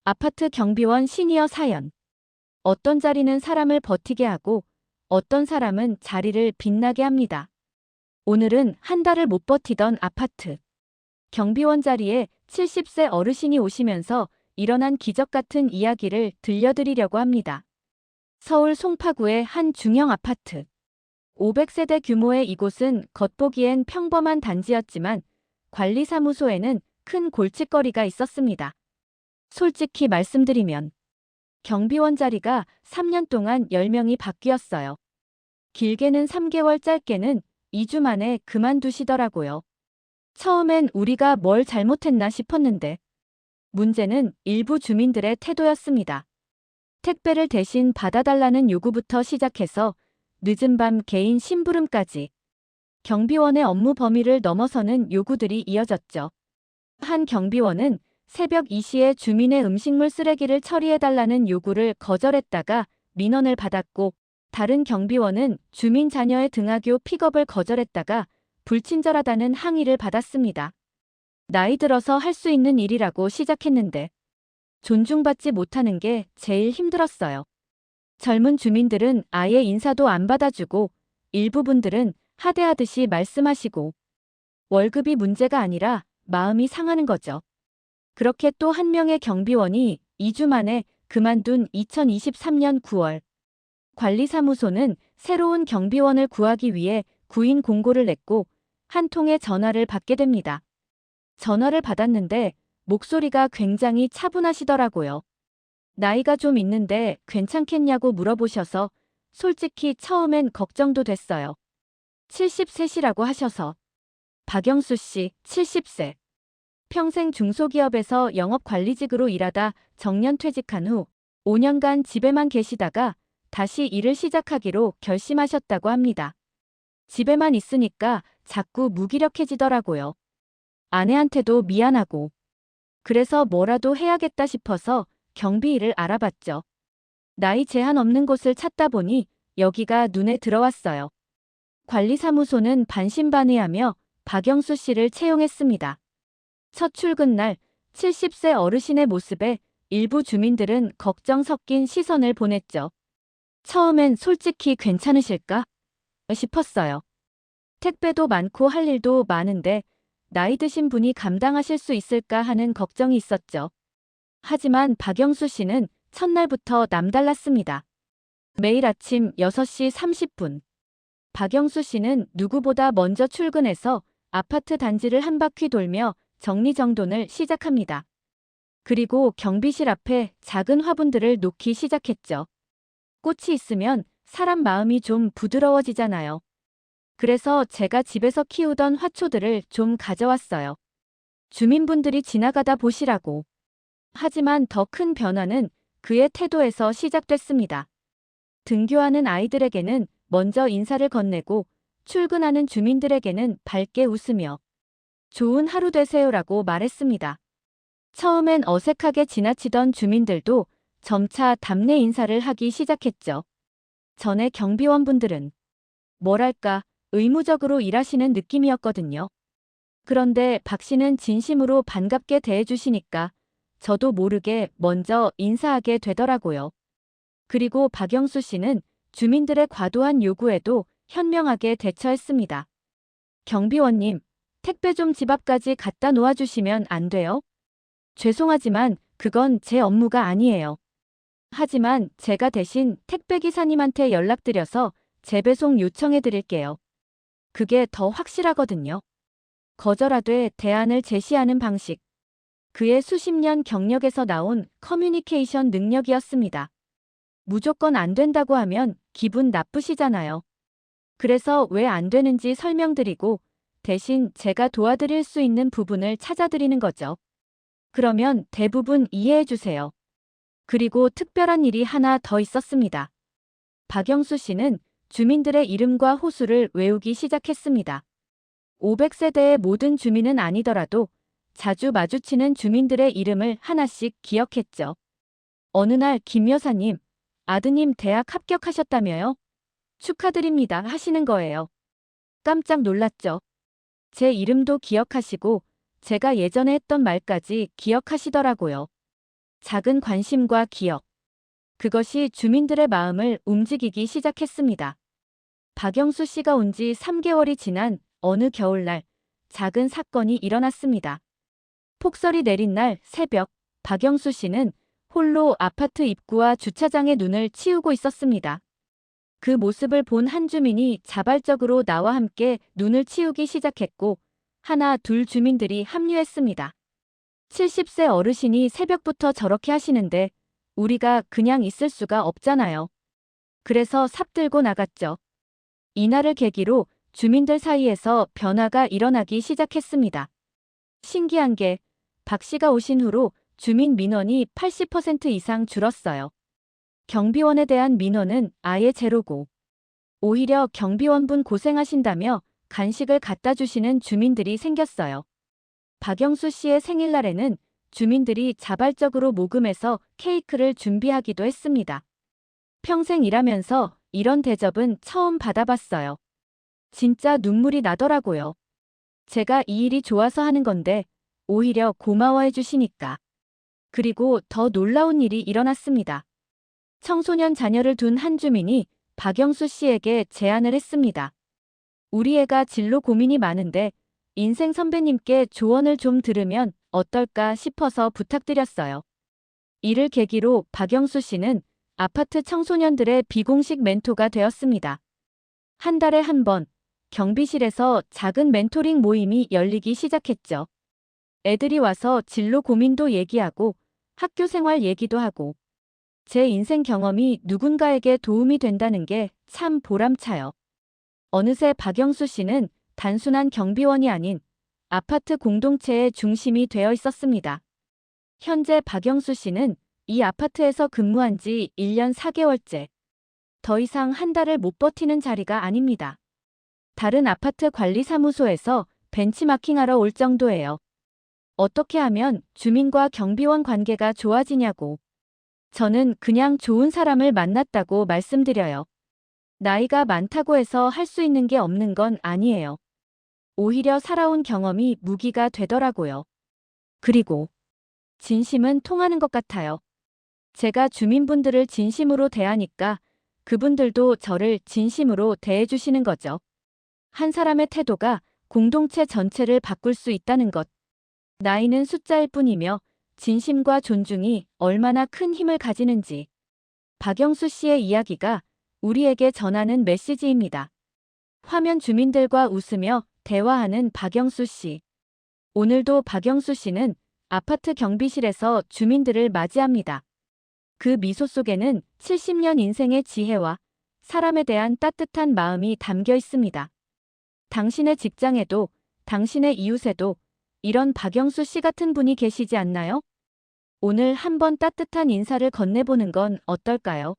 아파트 경비원 시니어 사연. 어떤 자리는 사람을 버티게 하고 어떤 사람은 자리를 빛나게 합니다. 오늘은 한 달을 못 버티던 아파트 경비원 자리에 70세 어르신이 오시면서 일어난 기적 같은 이야기를 들려드리려고 합니다. 서울 송파구의 한 중형 아파트. 500세대 규모의 이곳은 겉보기엔 평범한 단지였지만 관리사무소에는 큰 골칫거리가 있었습니다. 솔직히 말씀드리면 경비원 자리가 3년 동안 10명이 바뀌었어요. 길게는 3개월, 짧게는 2주 만에 그만두시더라고요. 처음엔 우리가 뭘 잘못했나 싶었는데 문제는 일부 주민들의 태도였습니다. 택배를 대신 받아달라는 요구부터 시작해서 늦은 밤 개인 심부름까지 경비원의 업무 범위를 넘어서는 요구들이 이어졌죠. 한 경비원은 새벽 2시에 주민의 음식물 쓰레기를 처리해달라는 요구를 거절했다가 민원을 받았고, 다른 경비원은 주민 자녀의 등하교 픽업을 거절했다가 불친절하다는 항의를 받았습니다. 나이 들어서 할 수 있는 일이라고 시작했는데 존중받지 못하는 게 제일 힘들었어요. 젊은 주민들은 아예 인사도 안 받아주고 일부 분들은 하대하듯이 말씀하시고 월급이 문제가 아니라 마음이 상하는 거죠. 그렇게 또 한 명의 경비원이 2주 만에 그만둔 2023년 9월, 관리사무소는 새로운 경비원을 구하기 위해 구인 공고를 냈고 한 통의 전화를 받게 됩니다. 전화를 받았는데 목소리가 굉장히 차분하시더라고요. 나이가 좀 있는데 괜찮겠냐고 물어보셔서 솔직히 처음엔 걱정도 됐어요. 70세시라고 하셔서. 박영수 씨, 70세. 평생 중소기업에서 영업관리직으로 일하다 정년 퇴직한 후 5년간 집에만 계시다가 다시 일을 시작하기로 결심하셨다고 합니다. 집에만 있으니까 자꾸 무기력해지더라고요. 아내한테도 미안하고. 그래서 뭐라도 해야겠다 싶어서 경비 일을 알아봤죠. 나이 제한 없는 곳을 찾다 보니 여기가 눈에 들어왔어요. 관리사무소는 반신반의하며 박영수 씨를 채용했습니다. 첫 출근 날 70세 어르신의 모습에 일부 주민들은 걱정 섞인 시선을 보냈죠. 처음엔 솔직히 괜찮으실까 싶었어요. 택배도 많고 할 일도 많은데 나이 드신 분이 감당하실 수 있을까 하는 걱정이 있었죠. 하지만 박영수 씨는 첫날부터 남달랐습니다. 매일 아침 6시 30분. 박영수 씨는 누구보다 먼저 출근해서 아파트 단지를 한 바퀴 돌며 정리정돈을 시작합니다. 그리고 경비실 앞에 작은 화분들을 놓기 시작했죠. 꽃이 있으면 사람 마음이 좀 부드러워지잖아요. 그래서 제가 집에서 키우던 화초들을 좀 가져왔어요. 주민분들이 지나가다 보시라고. 하지만 더 큰 변화는 그의 태도에서 시작됐습니다. 등교하는 아이들에게는 먼저 인사를 건네고 출근하는 주민들에게는 밝게 웃으며 좋은 하루 되세요라고 말했습니다. 처음엔 어색하게 지나치던 주민들도 점차 답례 인사를 하기 시작했죠. 전에 경비원분들은 뭐랄까 의무적으로 일하시는 느낌이었거든요. 그런데 박 씨는 진심으로 반갑게 대해주시니까 저도 모르게 먼저 인사하게 되더라고요. 그리고 박영수 씨는 주민들의 과도한 요구에도 현명하게 대처했습니다. 경비원님, 택배 좀 집 앞까지 갖다 놓아주시면 안 돼요? 죄송하지만 그건 제 업무가 아니에요. 하지만 제가 대신 택배기사님한테 연락드려서 재배송 요청해 드릴게요. 그게 더 확실하거든요. 거절하되 대안을 제시하는 방식. 그의 수십 년 경력에서 나온 커뮤니케이션 능력이었습니다. 무조건 안 된다고 하면 기분 나쁘시잖아요. 그래서 왜 안 되는지 설명드리고 대신 제가 도와드릴 수 있는 부분을 찾아드리는 거죠. 그러면 대부분 이해해 주세요. 그리고 특별한 일이 하나 더 있었습니다. 박영수 씨는 주민들의 이름과 호수를 외우기 시작했습니다. 500세대의 모든 주민은 아니더라도 자주 마주치는 주민들의 이름을 하나씩 기억했죠. 어느 날 김 여사님, 아드님 대학 합격하셨다며요? 축하드립니다 하시는 거예요. 깜짝 놀랐죠. 제 이름도 기억하시고 제가 예전에 했던 말까지 기억하시더라고요. 작은 관심과 기억. 그것이 주민들의 마음을 움직이기 시작했습니다. 박영수 씨가 온 지 3개월이 지난 어느 겨울날 작은 사건이 일어났습니다. 폭설이 내린 날 새벽, 박영수 씨는 홀로 아파트 입구와 주차장에 눈을 치우고 있었습니다. 그 모습을 본 한 주민이 자발적으로 나와 함께 눈을 치우기 시작했고 하나 둘 주민들이 합류했습니다. 70세 어르신이 새벽부터 저렇게 하시는데 우리가 그냥 있을 수가 없잖아요. 그래서 삽 들고 나갔죠. 이날을 계기로 주민들 사이에서 변화가 일어나기 시작했습니다. 신기한 게 박 씨가 오신 후로 주민 민원이 80% 이상 줄었어요. 경비원에 대한 민원은 아예 제로고 오히려 경비원분 고생하신다며 간식을 갖다 주시는 주민들이 생겼어요. 박영수 씨의 생일날에는 주민들이 자발적으로 모금해서 케이크를 준비하기도 했습니다. 평생 일하면서 이런 대접은 처음 받아봤어요. 진짜 눈물이 나더라고요. 제가 이 일이 좋아서 하는 건데 오히려 고마워해 주시니까. 그리고 더 놀라운 일이 일어났습니다. 청소년 자녀를 둔 한 주민이 박영수 씨에게 제안을 했습니다. 우리 애가 진로 고민이 많은데 인생 선배님께 조언을 좀 들으면 어떨까 싶어서 부탁드렸어요. 이를 계기로 박영수 씨는 아파트 청소년들의 비공식 멘토가 되었습니다. 한 달에 한 번 경비실에서 작은 멘토링 모임이 열리기 시작했죠. 애들이 와서 진로 고민도 얘기하고 학교 생활 얘기도 하고 제 인생 경험이 누군가에게 도움이 된다는 게 참 보람차요. 어느새 박영수 씨는 단순한 경비원이 아닌 아파트 공동체의 중심이 되어 있었습니다. 현재 박영수 씨는 이 아파트에서 근무한 지 1년 4개월째. 더 이상 한 달을 못 버티는 자리가 아닙니다. 다른 아파트 관리사무소에서 벤치마킹하러 올 정도예요. 어떻게 하면 주민과 경비원 관계가 좋아지냐고. 저는 그냥 좋은 사람을 만났다고 말씀드려요. 나이가 많다고 해서 할 수 있는 게 없는 건 아니에요. 오히려 살아온 경험이 무기가 되더라고요. 그리고 진심은 통하는 것 같아요. 제가 주민분들을 진심으로 대하니까 그분들도 저를 진심으로 대해주시는 거죠. 한 사람의 태도가 공동체 전체를 바꿀 수 있다는 것. 나이는 숫자일 뿐이며 진심과 존중이 얼마나 큰 힘을 가지는지. 박영수 씨의 이야기가 우리에게 전하는 메시지입니다. 화면 주민들과 웃으며 대화하는 박영수 씨. 오늘도 박영수 씨는 아파트 경비실에서 주민들을 맞이합니다. 그 미소 속에는 70년 인생의 지혜와 사람에 대한 따뜻한 마음이 담겨 있습니다. 당신의 직장에도, 당신의 이웃에도 이런 박영수 씨 같은 분이 계시지 않나요? 오늘 한번 따뜻한 인사를 건네보는 건 어떨까요?